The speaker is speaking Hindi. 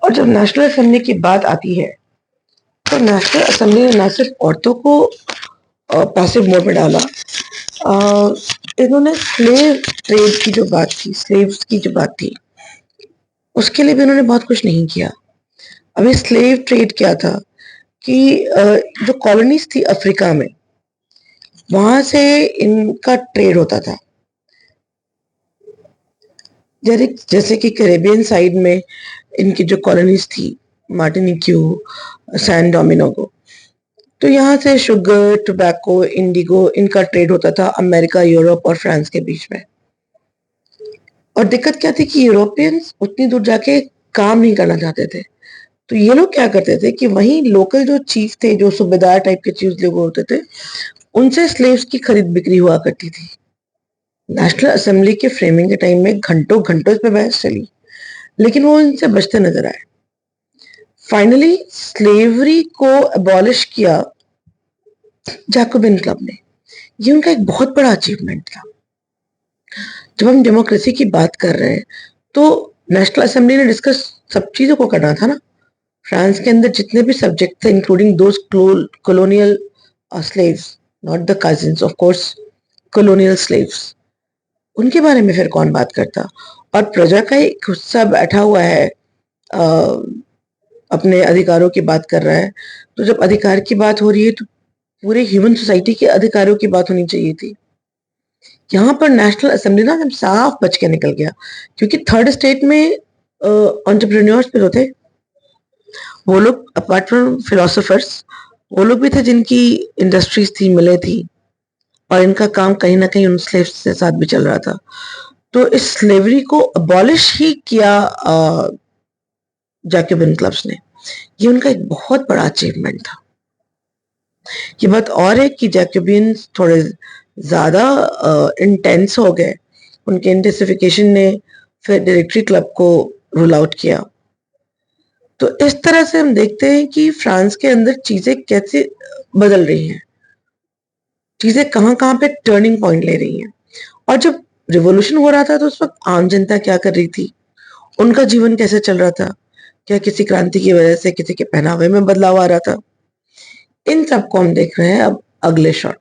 और जब नेशनल असेंबली की बात आती है तो नेशनल असेंबली ने न सिर्फ औरतों को पैसिव मोड में डाला, इन्होंने स्लेव ट्रेड की जो बात थी, स्लेव्स की जो बात थी, उसके लिए भी इन्होंने बहुत कुछ नहीं किया। अभी स्लेव ट्रेड क्या था कि जो कॉलोनीज थी अफ्रीका में, वहां से इनका ट्रेड होता था। जैसे कि कैरेबियन साइड में इनकी जो कॉलोनीज थी, मार्टिनिक्यू, सैन डोमिनिगो, तो यहाँ से शुगर, टोबैको, इंडिगो, इनका ट्रेड होता था अमेरिका, यूरोप और फ्रांस के बीच में। और दिक्कत क्या थी कि यूरोपियंस उतनी दूर जाके काम नहीं करना चाहते थे, तो ये लोग क्या करते थे कि वहीं लोकल जो चीफ थे, जो सूबेदार टाइप के चीफ लोग होते थे, उनसे स्लेव्स की खरीद बिक्री हुआ करती थी। नेशनल असेंबली के फ्रेमिंग के टाइम में घंटों घंटों इस पे बहस चली, लेकिन वो इनसे बचते नजर आए। फाइनली स्लेवरी को अबॉलिश किया जैकोबिन क्लब ने। ये उनका एक बहुत बड़ा अचीवमेंट था। जब हम डेमोक्रेसी की बात कर रहे हैं तो नेशनल असेंबली ने डिस्कस सब चीजों को करना था ना। फ्रांस के अंदर जितने भी सब्जेक्ट थे, including those colonial slaves, not the cousins, of course, colonial slaves, उनके बारे में फिर कौन बात करता। और प्रजा का एक हिस्सा बैठा हुआ है, अपने अधिकारों की बात कर रहा है, तो जब अधिकार की बात हो रही है तो पूरे ह्यूमन सोसाइटी के अधिकारों की बात होनी चाहिए थी। यहाँ पर नेशनल असेंबली ना एकदम साफ बच के निकल गया, क्योंकि थर्ड स्टेट में एंटरप्रेन्योर्स भी तो थे। वो लोग अपार्ट फ्रॉम फिलोसोफर्स, वो लोग भी थे जिनकी इंडस्ट्रीज थी, मिले थी, और इनका काम कहीं ना कहीं उन स्लेव्स के साथ भी चल रहा था। तो इस स्लेवरी को अबॉलिश ही किया जैकोबिन क्लब्स ने। ये उनका एक बहुत बड़ा अचीवमेंट था। ये बात और है कि जैकोबिन थोड़े ज्यादा इंटेंस हो गए। उनके इंटेंसिफिकेशन ने फिर डायरेक्टरी क्लब को रूल आउट किया। तो इस तरह से हम देखते हैं कि फ्रांस के अंदर चीजें कैसे बदल रही हैं, चीजें कहाँ कहाँ पे टर्निंग पॉइंट ले रही हैं। और जब रिवॉल्यूशन हो रहा था तो उस वक्त आम जनता क्या कर रही थी, उनका जीवन कैसे चल रहा था, क्या किसी क्रांति की वजह से किसी के पहनावे में बदलाव आ रहा था, इन सबको हम देख रहे हैं अब अगले शॉट।